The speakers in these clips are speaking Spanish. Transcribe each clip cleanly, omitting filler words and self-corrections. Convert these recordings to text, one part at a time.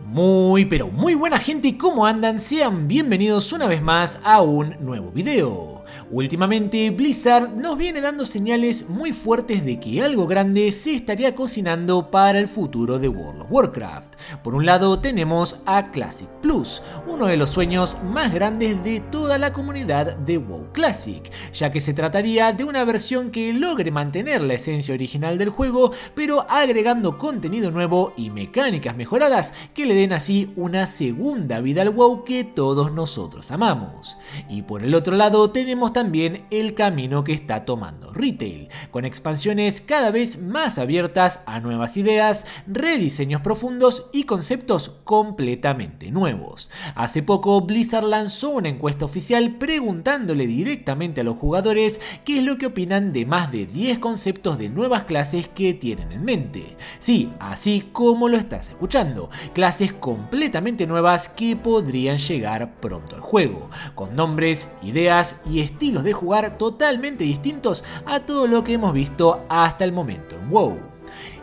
Muy pero muy buena gente, ¿cómo andan? Sean bienvenidos una vez más a un nuevo video. Últimamente Blizzard nos viene dando señales muy fuertes de que algo grande se estaría cocinando para el futuro de World of Warcraft. Por un lado tenemos a Classic Plus, uno de los sueños más grandes de toda la comunidad de WoW Classic, ya que se trataría de una versión que logre mantener la esencia original del juego, pero agregando contenido nuevo y mecánicas mejoradas que le den así una segunda vida al WoW que todos nosotros amamos. Y por el otro lado tenemos también el camino que está tomando Retail, con expansiones cada vez más abiertas a nuevas ideas, rediseños profundos y conceptos completamente nuevos. Hace poco Blizzard lanzó una encuesta oficial preguntándole directamente a los jugadores qué es lo que opinan de más de 10 conceptos de nuevas clases que tienen en mente. Sí, así como lo estás escuchando, clases completamente nuevas que podrían llegar pronto al juego, con nombres, ideas y estilos de jugar totalmente distintos a todo lo que hemos visto hasta el momento en WoW.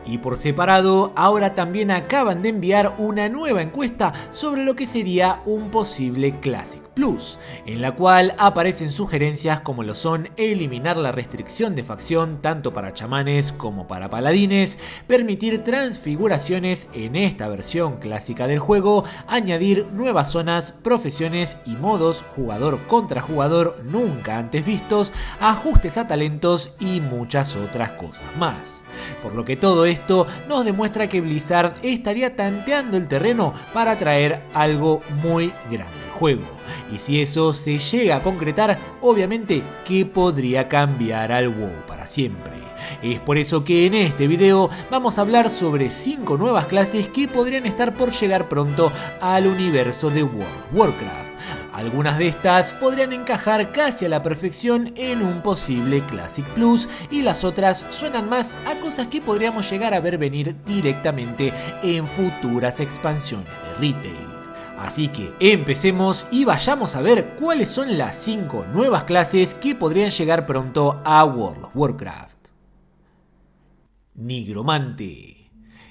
Y por separado, ahora también acaban de enviar una nueva encuesta sobre lo que sería un posible Classic Plus, en la cual aparecen sugerencias como lo son eliminar la restricción de facción tanto para chamanes como para paladines, permitir transfiguraciones en esta versión clásica del juego, añadir nuevas zonas, profesiones y modos jugador contra jugador nunca antes vistos, ajustes a talentos y muchas otras cosas más. Por lo que todo esto nos demuestra que Blizzard estaría tanteando el terreno para traer algo muy grande al juego. Y si eso se llega a concretar, obviamente que podría cambiar al WoW para siempre. Es por eso que en este video vamos a hablar sobre 5 nuevas clases que podrían estar por llegar pronto al universo de World of Warcraft. Algunas de estas podrían encajar casi a la perfección en un posible Classic Plus y las otras suenan más a cosas que podríamos llegar a ver venir directamente en futuras expansiones de Retail. Así que empecemos y vayamos a ver cuáles son las 5 nuevas clases que podrían llegar pronto a World of Warcraft. Nigromante.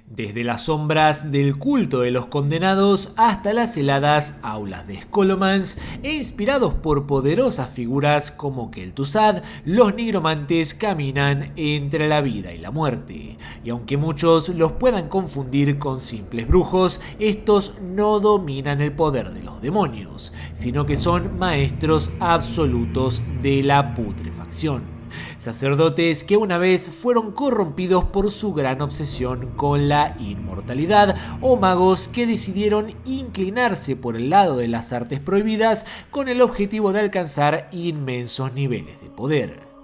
Desde las sombras del culto de los condenados hasta las heladas aulas de Scholomance e inspirados por poderosas figuras como Kel'Thuzad, los nigromantes caminan entre la vida y la muerte. Y aunque muchos los puedan confundir con simples brujos, estos no dominan el poder de los demonios, sino que son maestros absolutos de la putrefacción. Sacerdotes que una vez fueron corrompidos por su gran obsesión con la inmortalidad, o magos que decidieron inclinarse por el lado de las artes prohibidas con el objetivo de alcanzar inmensos niveles de poder.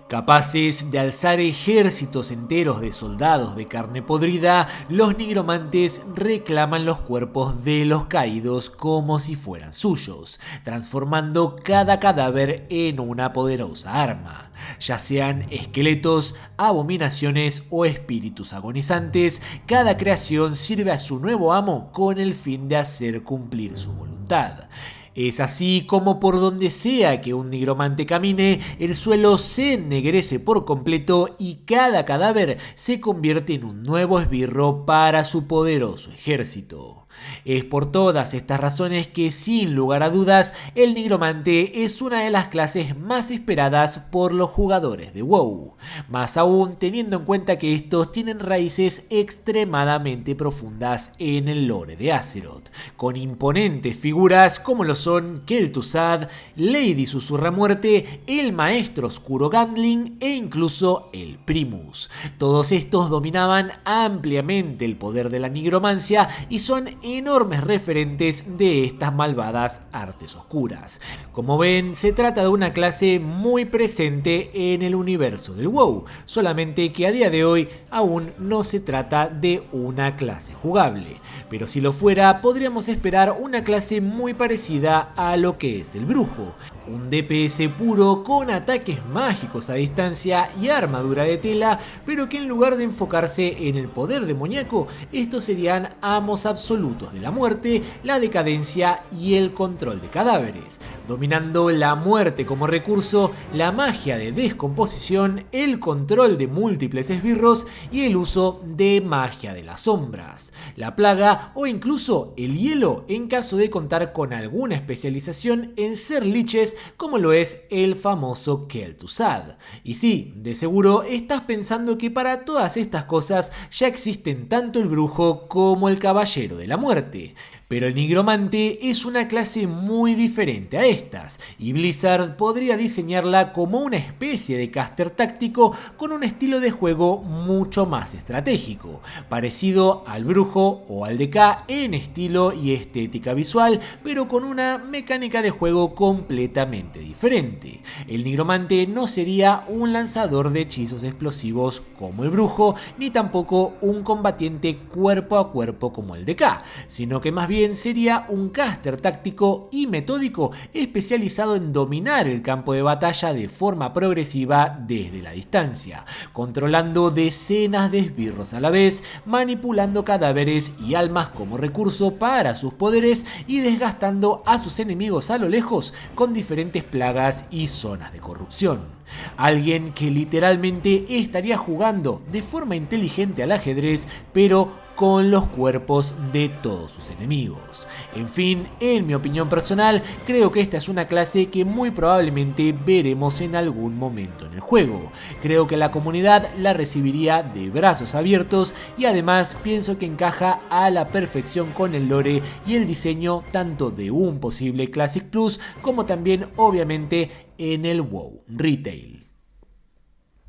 Capaces de alzar ejércitos enteros de soldados de carne podrida, los nigromantes reclaman los cuerpos de los caídos como si fueran suyos, transformando cada cadáver en una poderosa arma. Ya sean esqueletos, abominaciones o espíritus agonizantes, cada creación sirve a su nuevo amo con el fin de hacer cumplir su voluntad. Es así como por donde sea que un nigromante camine, el suelo se ennegrece por completo y cada cadáver se convierte en un nuevo esbirro para su poderoso ejército. Es por todas estas razones que, sin lugar a dudas, el nigromante es una de las clases más esperadas por los jugadores de WoW, más aún teniendo en cuenta que estos tienen raíces extremadamente profundas en el lore de Azeroth, con imponentes figuras como lo son Kel'Thuzad, Lady Susurramuerte, el Maestro Oscuro Gandling e incluso el Primus. Todos estos dominaban ampliamente el poder de la nigromancia y son enormes referentes de estas malvadas artes oscuras. Como ven, se trata de una clase muy presente en el universo del WoW, solamente que a día de hoy aún no se trata de una clase jugable. Pero si lo fuera, podríamos esperar una clase muy parecida parecida a lo que es el brujo. Un DPS puro con ataques mágicos a distancia y armadura de tela, pero que en lugar de enfocarse en el poder demoníaco, estos serían amos absolutos de la muerte, la decadencia y el control de cadáveres, dominando la muerte como recurso, la magia de descomposición, el control de múltiples esbirros y el uso de magia de las sombras, la plaga o incluso el hielo en caso de contar con alguna especialización en ser liches, como lo es el famoso Kel'Thuzad. Y sí, de seguro estás pensando que para todas estas cosas ya existen tanto el brujo como el caballero de la muerte. Pero el nigromante es una clase muy diferente a estas, y Blizzard podría diseñarla como una especie de caster táctico con un estilo de juego mucho más estratégico, parecido al brujo o al DK en estilo y estética visual, pero con una mecánica de juego completamente diferente. El nigromante no sería un lanzador de hechizos explosivos como el brujo, ni tampoco un combatiente cuerpo a cuerpo como el DK, sino que más bien sería un caster táctico y metódico especializado en dominar el campo de batalla de forma progresiva desde la distancia, controlando decenas de esbirros a la vez, manipulando cadáveres y almas como recurso para sus poderes y desgastando a sus enemigos a lo lejos con diferentes plagas y zonas de corrupción. Alguien que literalmente estaría jugando de forma inteligente al ajedrez, pero con los cuerpos de todos sus enemigos. En fin, en mi opinión personal, creo que esta es una clase que muy probablemente veremos en algún momento en el juego. Creo que la comunidad la recibiría de brazos abiertos y además pienso que encaja a la perfección con el lore y el diseño tanto de un posible Classic Plus como también obviamente en el WoW Retail.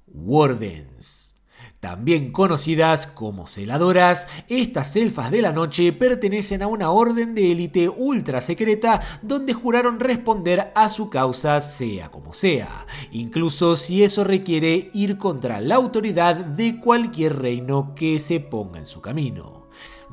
Wardens. También conocidas como celadoras, estas elfas de la noche pertenecen a una orden de élite ultra secreta donde juraron responder a su causa sea como sea, incluso si eso requiere ir contra la autoridad de cualquier reino que se ponga en su camino.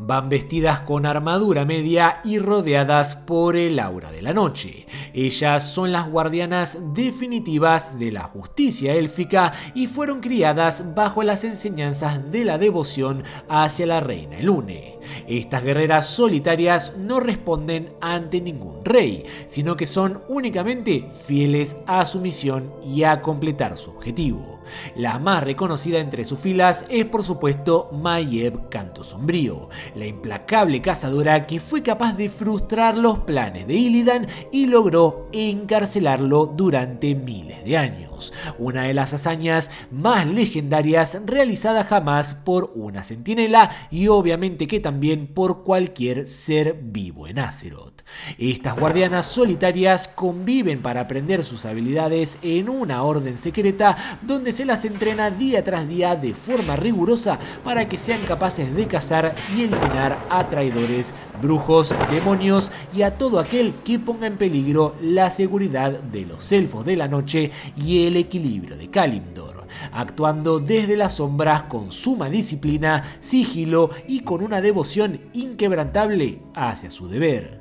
Van vestidas con armadura media y rodeadas por el aura de la noche. Ellas son las guardianas definitivas de la justicia élfica y fueron criadas bajo las enseñanzas de la devoción hacia la reina Elune. Estas guerreras solitarias no responden ante ningún rey, sino que son únicamente fieles a su misión y a completar su objetivo. La más reconocida entre sus filas es por supuesto Maiev Canto Sombrío, la implacable cazadora que fue capaz de frustrar los planes de Illidan y logró encarcelarlo durante miles de años. Una de las hazañas más legendarias realizadas jamás por una centinela y obviamente que también por cualquier ser vivo en Azeroth. Estas guardianas solitarias conviven para aprender sus habilidades en una orden secreta donde se las entrena día tras día de forma rigurosa para que sean capaces de cazar y eliminar a traidores, brujos, demonios y a todo aquel que ponga en peligro la seguridad de los elfos de la noche y el equilibrio de Kalimdor, actuando desde las sombras con suma disciplina, sigilo y con una devoción inquebrantable hacia su deber.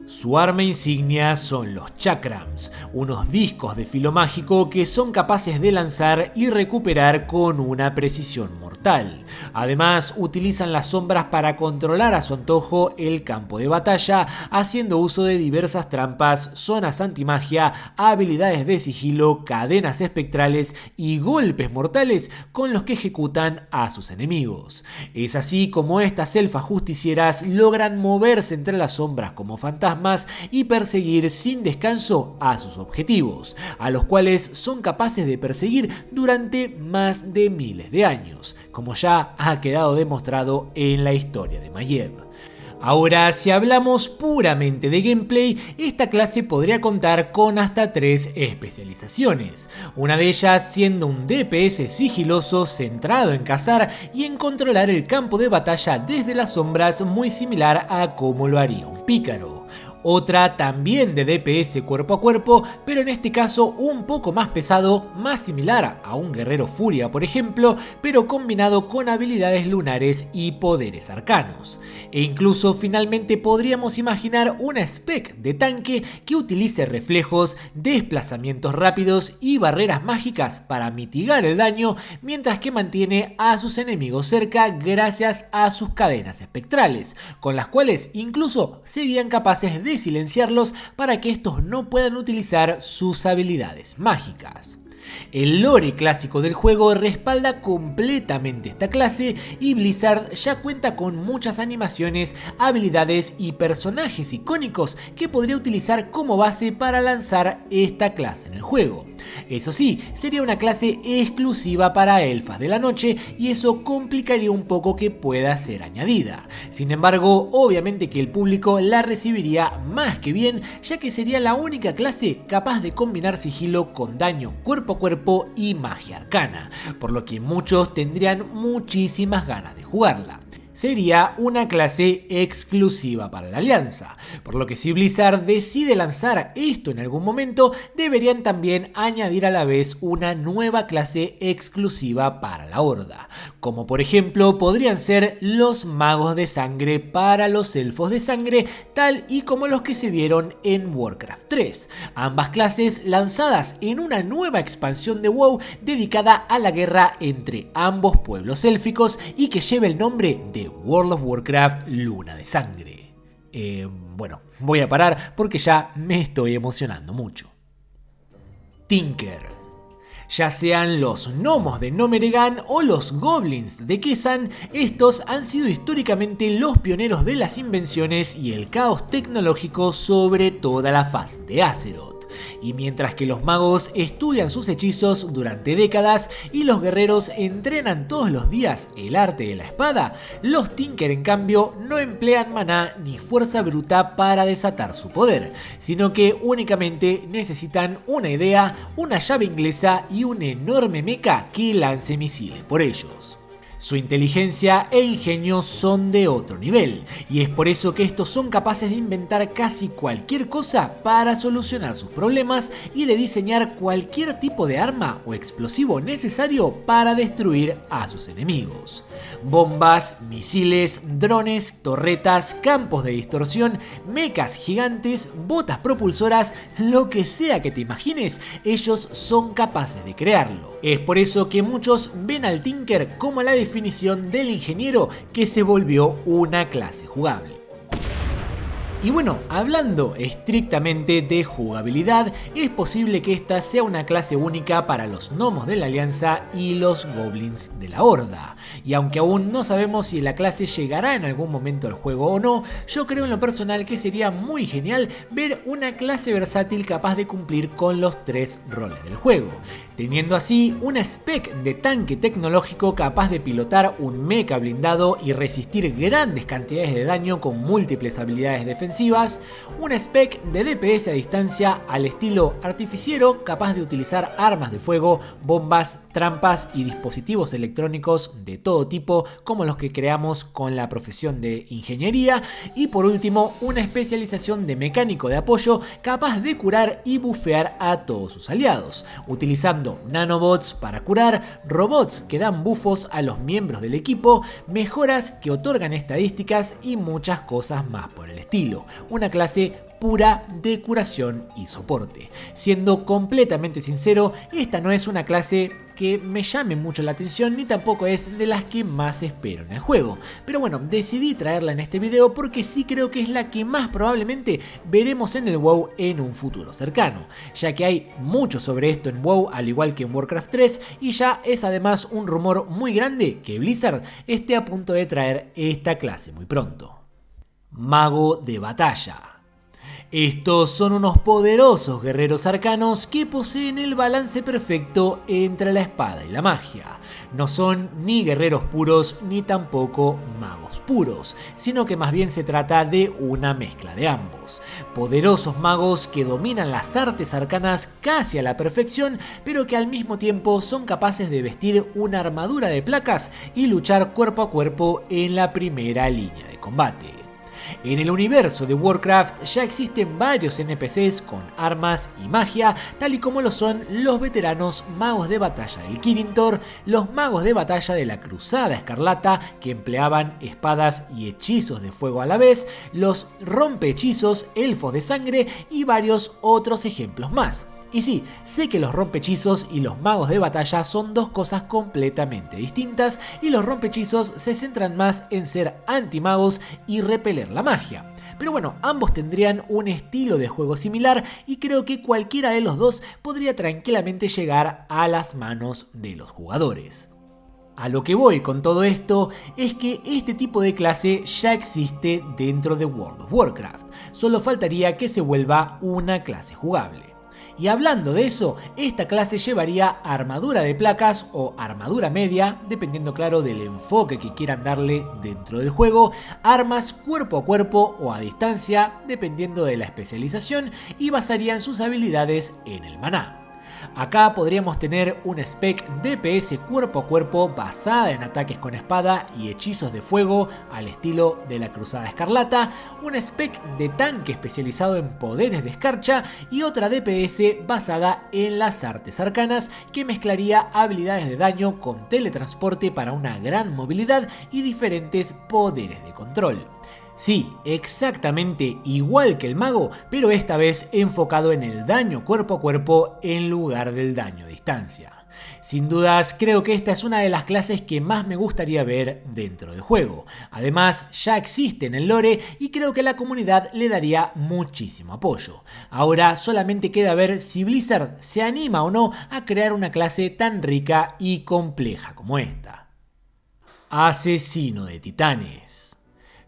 Su arma insignia son los chakrams, unos discos de filo mágico que son capaces de lanzar y recuperar con una precisión mortal. Además, utilizan las sombras para controlar a su antojo el campo de batalla, haciendo uso de diversas trampas, zonas antimagia, habilidades de sigilo, cadenas espectrales y golpes mortales con los que ejecutan a sus enemigos. Es así como estas elfas justicieras logran moverse entre las sombras como fantasmas y perseguir sin descanso a sus objetivos, a los cuales son capaces de perseguir durante más de miles de años, como ya ha quedado demostrado en la historia de Maiev. Ahora, si hablamos puramente de gameplay, esta clase podría contar con hasta 3 especializaciones, una de ellas siendo un DPS sigiloso centrado en cazar y en controlar el campo de batalla desde las sombras, muy similar a como lo haría un pícaro. Otra también de DPS cuerpo a cuerpo, pero en este caso un poco más pesado, más similar a un guerrero furia por ejemplo, pero combinado con habilidades lunares y poderes arcanos. E incluso finalmente podríamos imaginar una spec de tanque que utilice reflejos, desplazamientos rápidos y barreras mágicas para mitigar el daño, mientras que mantiene a sus enemigos cerca gracias a sus cadenas espectrales, con las cuales incluso serían capaces de silenciarlos para que estos no puedan utilizar sus habilidades mágicas. El lore clásico del juego respalda completamente esta clase y Blizzard ya cuenta con muchas animaciones, habilidades y personajes icónicos que podría utilizar como base para lanzar esta clase en el juego. Eso sí, sería una clase exclusiva para elfas de la noche y eso complicaría un poco que pueda ser añadida. Sin embargo, obviamente que el público la recibiría más que bien, ya que sería la única clase capaz de combinar sigilo con daño cuerpo a cuerpo y magia arcana, por lo que muchos tendrían muchísimas ganas de jugarla. Sería una clase exclusiva para la Alianza, por lo que si Blizzard decide lanzar esto en algún momento, deberían también añadir a la vez una nueva clase exclusiva para la Horda, como por ejemplo podrían ser los magos de sangre para los elfos de sangre, tal y como los que se vieron en Warcraft 3, ambas clases lanzadas en una nueva expansión de WoW dedicada a la guerra entre ambos pueblos élficos y que lleva el nombre de World of Warcraft Luna de Sangre. Bueno, voy a parar porque ya me estoy emocionando mucho. Tinker. Ya sean los gnomos de Gnomeregan o los goblins de Kesan, estos han sido históricamente los pioneros de las invenciones y el caos tecnológico sobre toda la faz de Azeroth. Y mientras que los magos estudian sus hechizos durante décadas y los guerreros entrenan todos los días el arte de la espada, los Tinker en cambio no emplean maná ni fuerza bruta para desatar su poder, sino que únicamente necesitan una idea, una llave inglesa y un enorme mecha que lance misiles por ellos. Su inteligencia e ingenio son de otro nivel, y es por eso que estos son capaces de inventar casi cualquier cosa para solucionar sus problemas y de diseñar cualquier tipo de arma o explosivo necesario para destruir a sus enemigos. Bombas, misiles, drones, torretas, campos de distorsión, mechas gigantes, botas propulsoras, lo que sea que te imagines, ellos son capaces de crearlo. Es por eso que muchos ven al Tinker como la definición del ingeniero que se volvió una clase jugable. Y bueno, hablando estrictamente de jugabilidad, es posible que esta sea una clase única para los gnomos de la Alianza y los goblins de la Horda. Y aunque aún no sabemos si la clase llegará en algún momento al juego o no, yo creo en lo personal que sería muy genial ver una clase versátil capaz de cumplir con los tres roles del juego, teniendo así una spec de tanque tecnológico capaz de pilotar un mecha blindado y resistir grandes cantidades de daño con múltiples habilidades defensivas, una spec de DPS a distancia al estilo artificiero capaz de utilizar armas de fuego, bombas, trampas y dispositivos electrónicos de todo tipo como los que creamos con la profesión de ingeniería, y por último una especialización de mecánico de apoyo capaz de curar y bufear a todos sus aliados, utilizando nanobots para curar, robots que dan bufos a los miembros del equipo, mejoras que otorgan estadísticas y muchas cosas más por el estilo. Una clase pura de curación y soporte. Siendo completamente sincero, esta no es una clase que me llame mucho la atención ni tampoco es de las que más espero en el juego. Pero bueno, decidí traerla en este video porque sí creo que es la que más probablemente veremos en el WoW en un futuro cercano, ya que hay mucho sobre esto en WoW al igual que en Warcraft 3 y ya es además un rumor muy grande que Blizzard esté a punto de traer esta clase muy pronto. Mago de batalla. Estos son unos poderosos guerreros arcanos que poseen el balance perfecto entre la espada y la magia. No son ni guerreros puros ni tampoco magos puros, sino que más bien se trata de una mezcla de ambos. Poderosos magos que dominan las artes arcanas casi a la perfección, pero que al mismo tiempo son capaces de vestir una armadura de placas y luchar cuerpo a cuerpo en la primera línea de combate. En el universo de Warcraft ya existen varios NPCs con armas y magia, tal y como lo son los veteranos magos de batalla del Kirin Tor, los magos de batalla de la Cruzada Escarlata que empleaban espadas y hechizos de fuego a la vez, los rompehechizos, elfos de sangre y varios otros ejemplos más. Y sí, sé que los rompehechizos y los magos de batalla son dos cosas completamente distintas y los rompehechizos se centran más en ser antimagos y repeler la magia. Pero bueno, ambos tendrían un estilo de juego similar y creo que cualquiera de los dos podría tranquilamente llegar a las manos de los jugadores. A lo que voy con todo esto es que este tipo de clase ya existe dentro de World of Warcraft, solo faltaría que se vuelva una clase jugable. Y hablando de eso, esta clase llevaría armadura de placas o armadura media, dependiendo claro del enfoque que quieran darle dentro del juego, armas cuerpo a cuerpo o a distancia, dependiendo de la especialización, y basarían sus habilidades en el maná. Acá podríamos tener un spec DPS cuerpo a cuerpo basada en ataques con espada y hechizos de fuego al estilo de la Cruzada Escarlata, un spec de tanque especializado en poderes de escarcha y otra DPS basada en las artes arcanas que mezclaría habilidades de daño con teletransporte para una gran movilidad y diferentes poderes de control. Sí, exactamente igual que el mago, pero esta vez enfocado en el daño cuerpo a cuerpo en lugar del daño a distancia. Sin dudas, creo que esta es una de las clases que más me gustaría ver dentro del juego. Además, ya existe en el lore y creo que la comunidad le daría muchísimo apoyo. Ahora solamente queda ver si Blizzard se anima o no a crear una clase tan rica y compleja como esta. Asesino de titanes.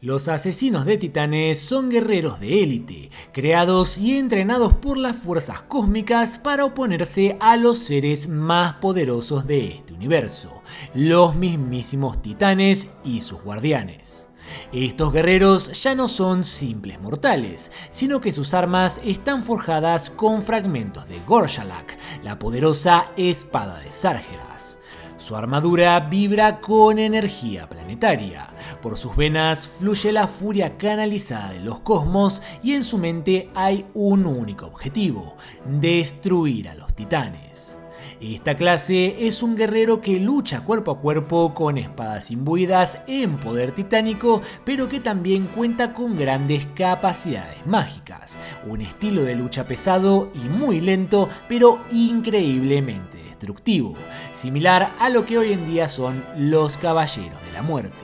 Los asesinos de titanes son guerreros de élite, creados y entrenados por las fuerzas cósmicas para oponerse a los seres más poderosos de este universo, los mismísimos titanes y sus guardianes. Estos guerreros ya no son simples mortales, sino que sus armas están forjadas con fragmentos de Gorshalak, la poderosa espada de Sargeras. Su armadura vibra con energía planetaria, por sus venas fluye la furia canalizada de los cosmos y en su mente hay un único objetivo: destruir a los titanes. Esta clase es un guerrero que lucha cuerpo a cuerpo con espadas imbuidas en poder titánico, pero que también cuenta con grandes capacidades mágicas, un estilo de lucha pesado y muy lento, pero increíblemente destructivo, similar a lo que hoy en día son los Caballeros de la Muerte,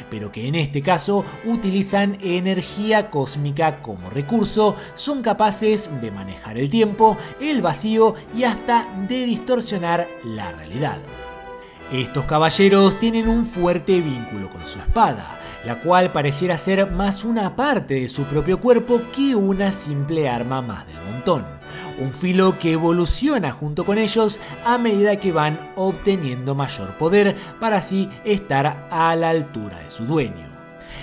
pero que en este caso utilizan energía cósmica como recurso, son capaces de manejar el tiempo, el vacío y hasta de distorsionar la realidad. Estos caballeros tienen un fuerte vínculo con su espada, la cual pareciera ser más una parte de su propio cuerpo que una simple arma más del montón. Un filo que evoluciona junto con ellos a medida que van obteniendo mayor poder para así estar a la altura de su dueño.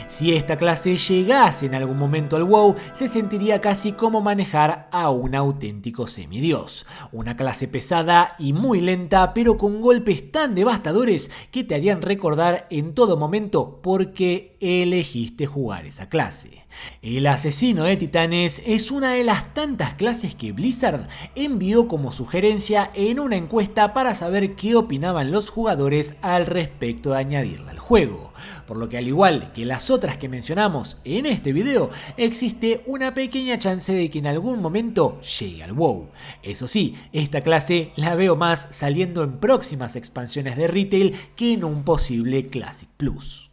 Si esta clase llegase en algún momento al WoW, se sentiría casi como manejar a un auténtico semidios. Una clase pesada y muy lenta, pero con golpes tan devastadores que te harían recordar en todo momento por qué elegiste jugar esa clase. El asesino de titanes es una de las tantas clases que Blizzard envió como sugerencia en una encuesta para saber qué opinaban los jugadores al respecto de añadirla al juego. Por lo que al igual que las otras que mencionamos en este video, existe una pequeña chance de que en algún momento llegue al WoW. Eso sí, esta clase la veo más saliendo en próximas expansiones de retail que en un posible Classic Plus.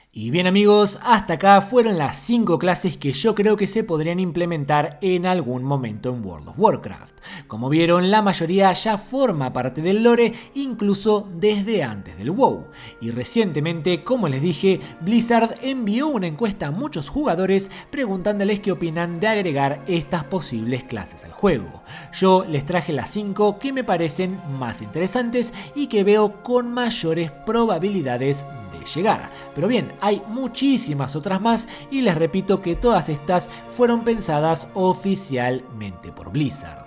Y bien amigos, hasta acá fueron las 5 clases que yo creo que se podrían implementar en algún momento en World of Warcraft. Como vieron, la mayoría ya forma parte del lore, incluso desde antes del WoW. Y recientemente, como les dije, Blizzard envió una encuesta a muchos jugadores preguntándoles qué opinan de agregar estas posibles clases al juego. Yo les traje las 5 que me parecen más interesantes y que veo con mayores probabilidades de llegar. Pero bien, hay muchísimas otras más y les repito que todas estas fueron pensadas oficialmente por Blizzard.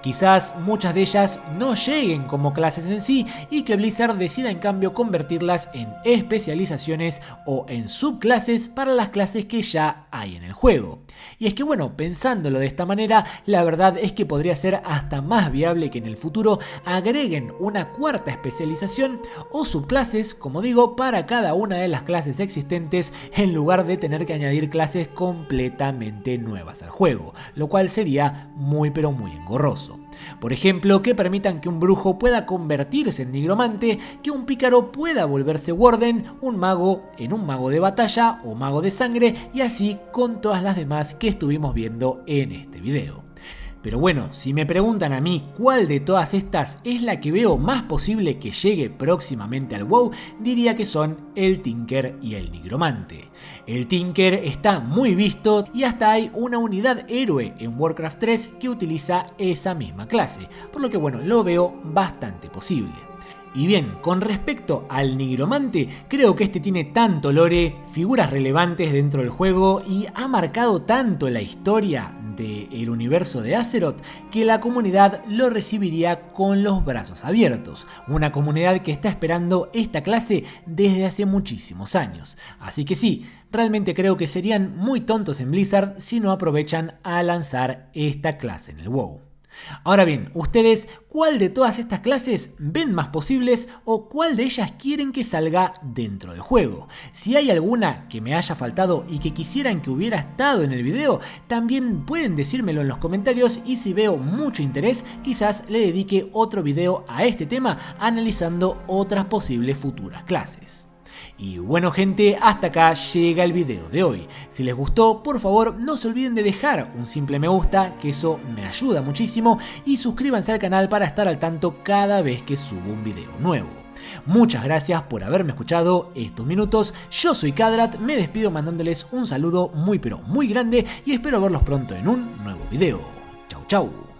Quizás muchas de ellas no lleguen como clases en sí y que Blizzard decida en cambio convertirlas en especializaciones o en subclases para las clases que ya hay en el juego. Y es que bueno, pensándolo de esta manera, la verdad es que podría ser hasta más viable que en el futuro agreguen una cuarta especialización o subclases, como digo, para cada una de las clases existentes en lugar de tener que añadir clases completamente nuevas al juego, lo cual sería muy pero muy engorroso. Por ejemplo, que permitan que un brujo pueda convertirse en nigromante, que un pícaro pueda volverse warden, un mago en un mago de batalla o mago de sangre y así con todas las demás que estuvimos viendo en este video. Pero bueno, si me preguntan a mí cuál de todas estas es la que veo más posible que llegue próximamente al WoW, diría que son el Tinker y el Nigromante. El Tinker está muy visto y hasta hay una unidad héroe en Warcraft 3 que utiliza esa misma clase, por lo que bueno, lo veo bastante posible. Y bien, con respecto al Nigromante, creo que este tiene tanto lore, figuras relevantes dentro del juego y ha marcado tanto la historia del universo de Azeroth que la comunidad lo recibiría con los brazos abiertos. Una comunidad que está esperando esta clase desde hace muchísimos años. Así que sí, realmente creo que serían muy tontos en Blizzard si no aprovechan a lanzar esta clase en el WoW. Ahora bien, ustedes, ¿cuál de todas estas clases ven más posibles o cuál de ellas quieren que salga dentro del juego? Si hay alguna que me haya faltado y que quisieran que hubiera estado en el video, también pueden decírmelo en los comentarios y si veo mucho interés, quizás le dedique otro video a este tema analizando otras posibles futuras clases. Y bueno gente, hasta acá llega el video de hoy. Si les gustó, por favor no se olviden de dejar un simple me gusta, que eso me ayuda muchísimo, y suscríbanse al canal para estar al tanto cada vez que subo un video nuevo. Muchas gracias por haberme escuchado estos minutos, yo soy Kadrat, me despido mandándoles un saludo muy pero muy grande y espero verlos pronto en un nuevo video. Chau chau.